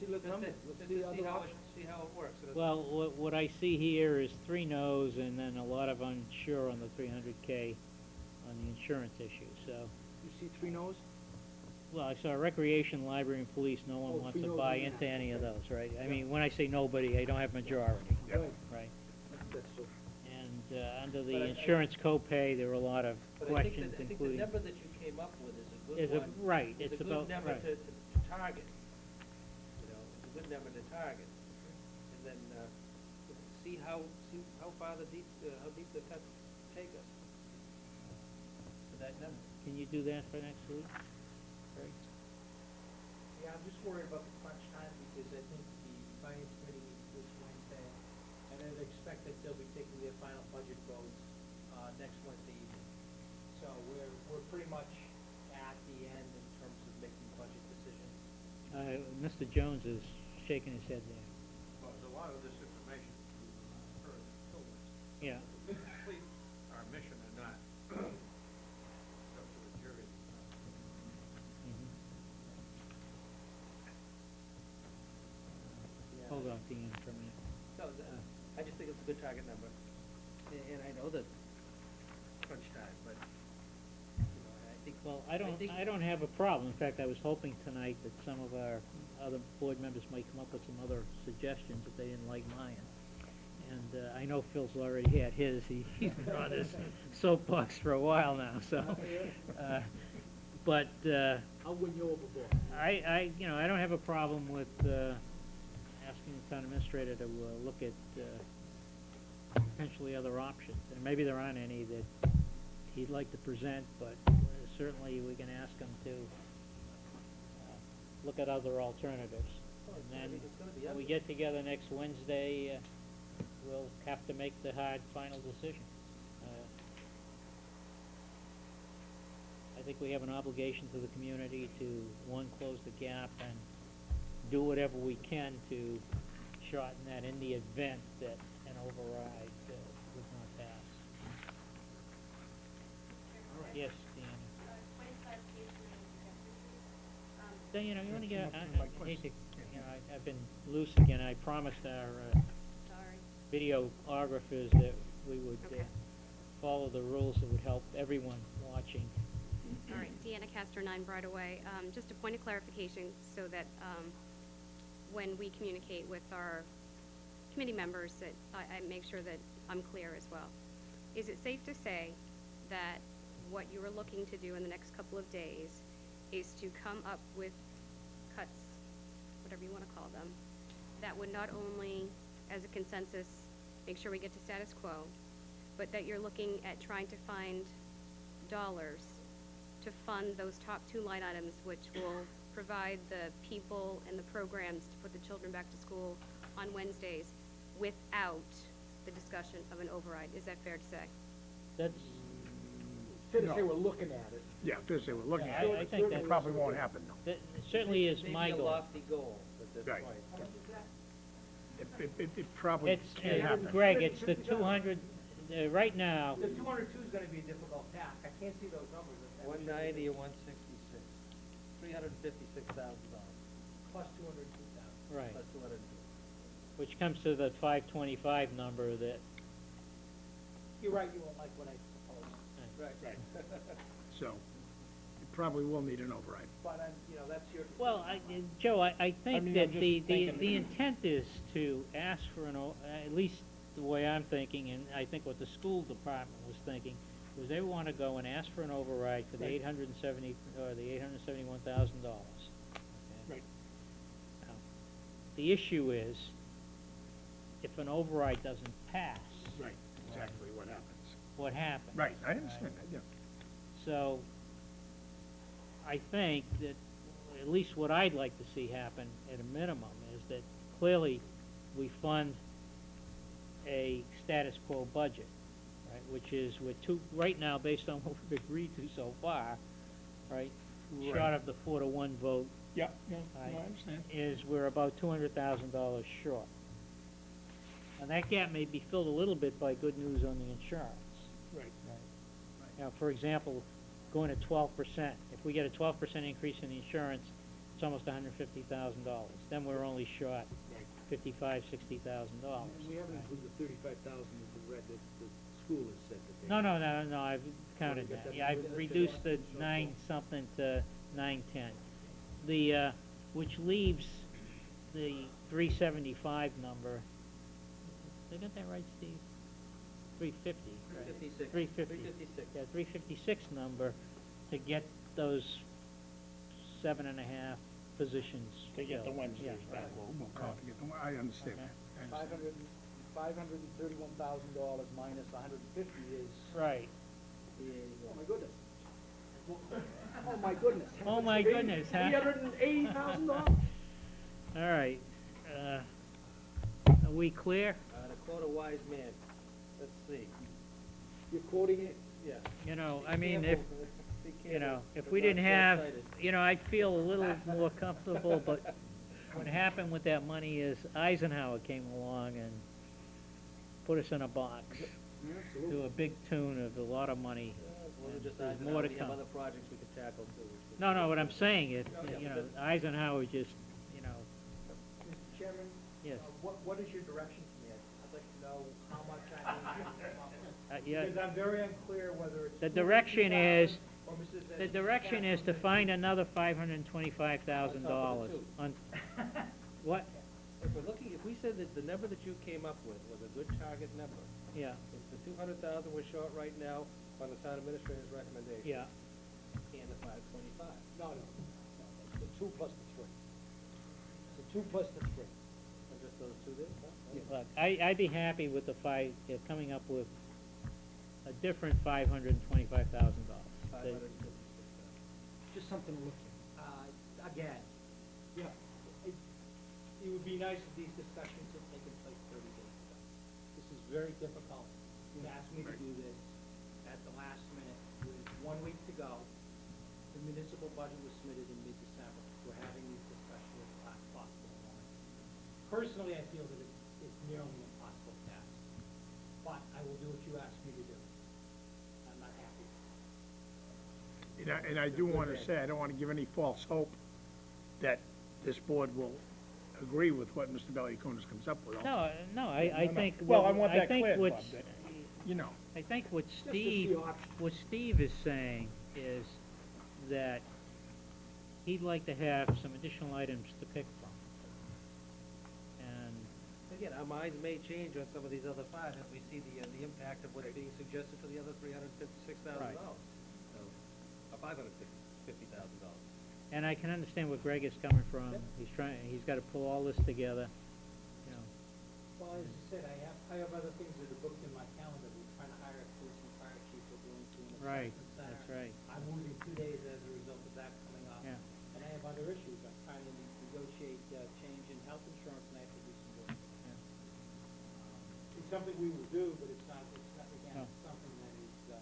see, let's come in, let's see other options. See how it works. Well, what I see here is 3 no's and then a lot of unsure on the 300K on the insurance issue, so. You see 3 no's? Well, I saw recreation, library, and police, no one Oh, wants 3 to no's buy on that, into any of okay. those, right? I Yeah. mean, when I say nobody, I don't have majority, Right. right? That's so. And, under But the I- insurance copay, there were a lot of But questions, I think the including. number that you came up with is a Is good a- one. right, It's it's a about- good number right. to target, you know, it's a good number to target. And then, see how far how deep the cuts take us to that number. Can you do that for next week? Greg? Yeah, I'm just worried about the crunch time because I think the finance committee meets this Wednesday, and I'd expect that they'll be taking their final budget votes, next Wednesday evening. So we're pretty much at the end in terms of making budget decisions. Mr. Jones is shaking his head there. Well, there's a lot of this information to heard until this. Yeah. Complete our mission or not. It's up to the jury. Mhm. Yeah. Hold on, Dean, for a minute. No, I just think it's a good target number. And I know that crunch time, but, you know, I think. Well, I think- I don't have a problem. In fact, I was hoping tonight that some of our other board members might come up with some other suggestions if they didn't like mine. And, I know Phil's already had his. He's been on this soapbox for a while now, so. But, I'll win you over, boy. I don't have a problem with, asking the town administrator to, look at, potentially other options. And maybe there aren't any that he'd like to present, but certainly we can ask him to, look at other alternatives. Well, And it's gonna then, be- it's gonna be when we ugly. get together next Wednesday, we'll have to make the hard final decision. I think we have an obligation to the community to, one, close the gap and do whatever we can to shorten that in the event that an override would not pass. Yes, Deanna. You wanna get, I hate to, I've been loose again. I promised our, Sorry. videographers that we would, Okay. follow the rules that would help everyone watching. All right, Deanna Castor, 9 Broadway. Just a point of clarification so that when we communicate with our committee members, that I make sure that I'm clear as well. Is it safe to say that what you are looking to do in the next couple of days is to come up with cuts, whatever you want to call them, that would not only, as a consensus, make sure we get to status quo, but that you're looking at trying to find dollars to fund those top 2 line items, which will provide the people and the programs to put the children back to school on Wednesdays without the discussion of an override. Is that fair to say? That's, Fair to say we're looking at it. Yeah, just say we're looking Yeah, at it. I think that- Probably won't happen, though. that certainly is my Maybe a goal. lofty goal at this Right. point. It probably It's, can't happen. Greg, it's the 200, right now, The 202 is gonna be a difficult task. I can't see those numbers. 190 or 166, $356,000 Plus 202,000. right, plus 200. which comes to the 525 number that, You're right, you won't like what I proposed. Right. So, it probably will need an override. But that's your. well, Joe, I think mean, that I'm just the thinking- intent is to ask for at least the way I'm thinking, and I think what the school department was thinking, was they want to go and ask for an override for the Right. $870, or the $871,000. Right. Now, the issue is, if an override doesn't pass, Right, exactly what happens. what happens? Right, I understand that, yeah. So, I think that, at least what I'd like to see happen at a minimum, is that clearly we fund a status quo budget, right, which is right now, based on what we've agreed to so far, right, short Right. of the 4-to-1 vote, Yeah, no, Right. I understand. is we're about $200,000 short. And that gap may be filled a little bit by good news on the insurance. Right. Now, for example, going to 12%, if we get a 12% increase in the insurance, it's it's almost $150,000. Then we're only short $55,000, $60,000. And we haven't included the 35,000 that the school has said that they. No, I've counted got that. that Yeah, I've moved. reduced the 9-something to 910. Which leaves the 375 number. Did I get that right, Steve? 350, right? 356. 350. 356. Yeah, 356 number to get those 7.5 positions To get the filled. Wednesdays Yeah. back, we'll call to get the, I understand Okay. that. I understand. $531,000 minus 150 is, Right. oh my goodness. Oh my goodness. Oh my goodness, huh? $380,000. All right. Are we clear? To quote a wise man, let's see, You're quoting it? yeah. You know, Be I mean, careful, if, be you know, careful. if We're we not didn't have, short-sighted. you know, I'd feel a little more comfortable, but what happened with that money is Eisenhower came along and put us in a box Absolutely. to a big tune of a lot of money. We're just There's asking, more to we have come. other projects we could tackle too. No, what I'm saying is, Oh, yeah, you but know, Eisenhower just, you know, Mr. Chairman? Yes. What is your direction to me? I'd like to know how much I need to come up with. yeah. Because I'm very unclear whether it's. The direction is, 250,000 or Mrs. the direction is to find another $525,000. On, what? If we're looking, if we said that the number that you came up with was a good target number, Yeah, it's the 200,000 we're short right now on the town administrator's recommendation. yeah. And the 525. No. The 2 plus the 3. The 2 plus the 3. And just those two there? Huh? Look, I'd be happy with the coming up with a different $525,000. 556,000. Just something to look Again, at. Yeah. it would be nice if these discussions had taken place 30 days ago. This is very difficult. You asked me to do this at the last minute with 1 week to go. The municipal budget was submitted in mid-December. We're having these discussions at the last possible moment. Personally, I feel that it's nearly an impossible task, but I will do what you asked me to do. I'm not happy. And I do want to say, I don't want to give any false hope that this board will agree with what Mr. Valiakonis comes up with. No, I think. Well, I want that think clear, Bob, what's- that, you know. I think what Just to Steve, see options. what Steve is saying is that he'd like to have some additional items to pick from. And, Again, our minds may change on some of these other five if we see the impact of what's being suggested for the other $356,000. Or $550,000. and I can understand where Greg is coming from. He's got to pull all this together, you know. Well, as I said, I have other things that are booked in my calendar. We're trying to hire a police and fire chief. We're going to an Right, assessment center. that's right. I'm losing 2 days as a result of that coming up. Yeah. And I have other issues. I'm trying to negotiate change in health insurance, and I have to do some work. It's something we will do, but it's not again, No. it's something that is,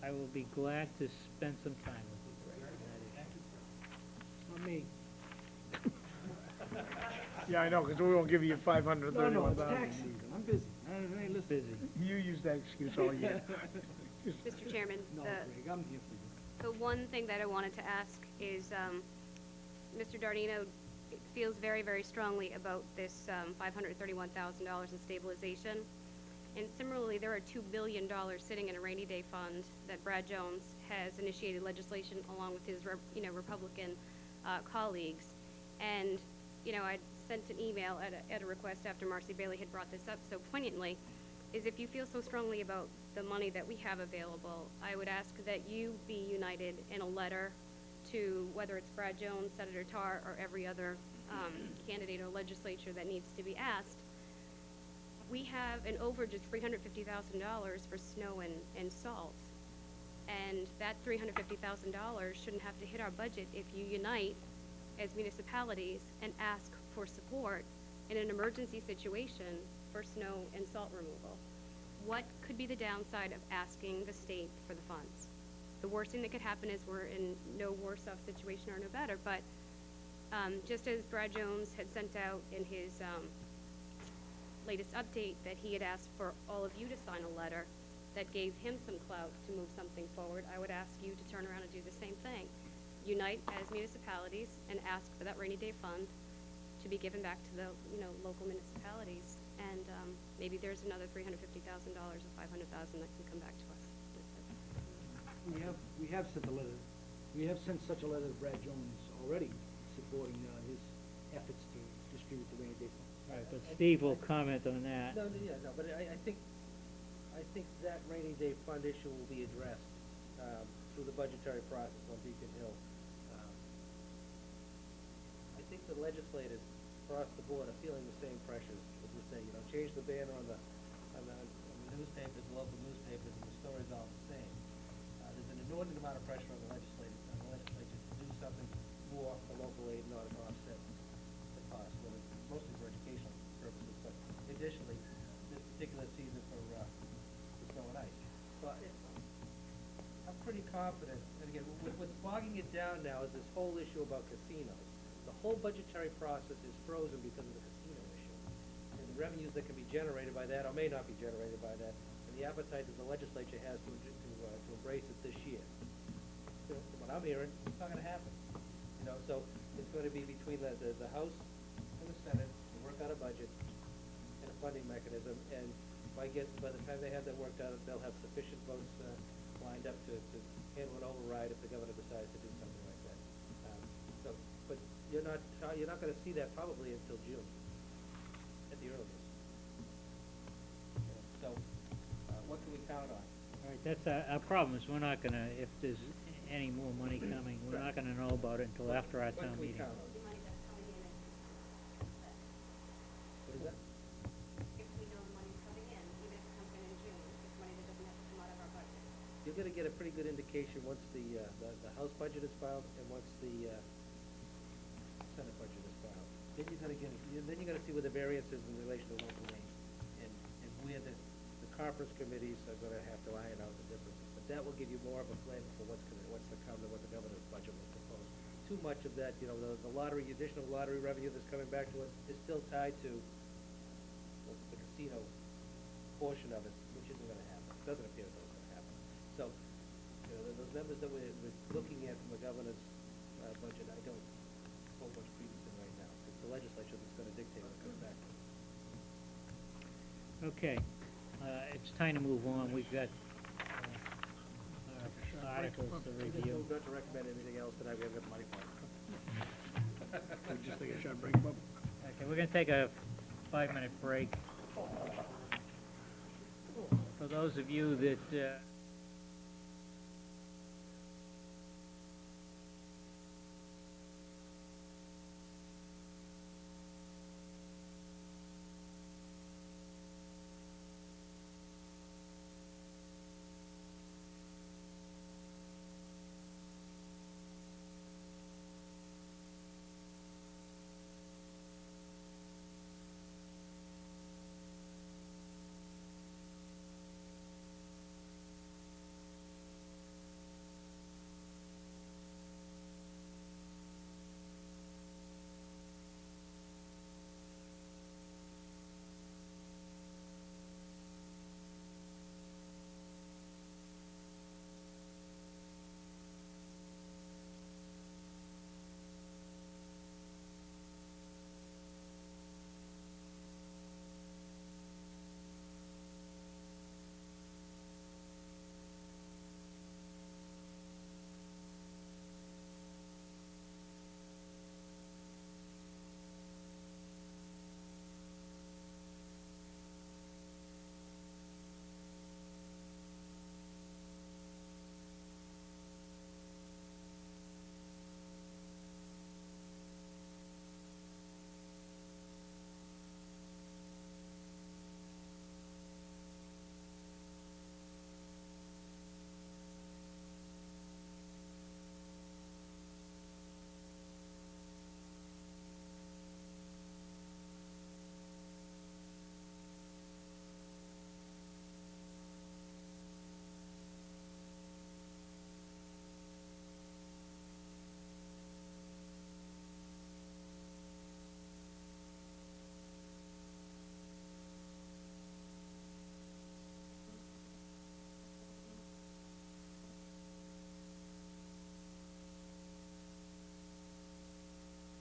I will be glad to spend some time with you, Greg. on that issue. thank you, sir. Not me. Yeah, I know, because we won't give you No, 531,000. it's tax season. I'm busy. I ain't listening. Busy. You use that excuse all year. Mr. Chairman, No, Greg, I'm here for you. the one thing that I wanted to ask is, Mr. Dardino feels very, very strongly about this $531,000 in stabilization. And similarly, there are $2 billion sitting in a rainy day fund that Brad Jones has initiated legislation along with his, Republican colleagues. And, I sent an email at a request after Marcy Bailey had brought this up so poignantly, is if you feel so strongly about the money that we have available, I would ask that you be united in a letter to whether it's Brad Jones, Senator Tarr, or every other candidate or legislature that needs to be asked. We have an overage of $350,000 for snow and salt. And that $350,000 shouldn't have to hit our budget if you unite as municipalities and ask for support in an emergency situation for snow and salt removal. What could be the downside of asking the state for the funds? The worst thing that could happen is we're in no worse off situation or no better, but just as Brad Jones had sent out in his latest update that he had asked for all of you to sign a letter that gave him some clout to move something forward, I would ask you to turn around and do the same thing. unite as municipalities and ask for that rainy day fund to be given back to the, local municipalities. And, maybe there's another $350,000 or $500,000 that can come back to us. We have sent a letter, we have sent such a letter to Brad Jones already, supporting, his efforts to distribute the rainy day fund. All right, but Steve will comment on that. But I think that rainy day fund issue will be addressed, through the budgetary process on Beacon Hill. I think the legislators across the board are feeling the same pressures, as you say, change the banner on the newspapers, the local newspapers, and the story's all the same. There's an inordinate amount of pressure on the legislature to do something more for local aid in order to offset the cost, mostly for educational purposes, but additionally, this particular season for snow and ice. So I'm pretty confident, and again, what's bogging it down now is this whole issue about casinos. The whole budgetary process is frozen because of the casino issue. And the revenues that can be generated by that, or may not be generated by that, and the appetite that the legislature has to embrace it this year. From what I'm hearing, it's not gonna happen. So it's gonna be between the House and the Senate to work out a budget and a funding mechanism, and my guess is by the time they have that worked out, they'll have sufficient votes lined up to handle an override if the governor decides to do something like that. But you're not gonna see that probably until June, at the earliest. So, what can we count on? All right, that's our problem, is we're not gonna, if there's any more money coming, we're not gonna know about it until after our What town can we meeting. count on? The money that's coming in What is that? if we know the money's coming in, even if it comes in June, it's money that doesn't have to come out of our budget. You're gonna get a pretty good indication once the House budget is filed and once the Senate budget is filed. Then you're gonna see where the variance is in relation to local aid, and where the conference committees are gonna have to iron out the differences. But that will give you more of a flavor for what's to come and what the governor's budget will propose. Too much of that, the lottery, additional lottery revenue that's coming back to us is still tied to the casino portion of it, which isn't gonna happen. It doesn't appear that it's gonna happen. So, those numbers that we're looking at from the governor's budget, I don't hold much credence in right now. It's the legislature that's gonna dictate what comes back. Okay, it's time to move on, we've got articles to review. We're not to recommend anything else tonight, we haven't got the money for it. I just think I should bring them up. Okay, we're gonna take a 5-minute break. For those of you that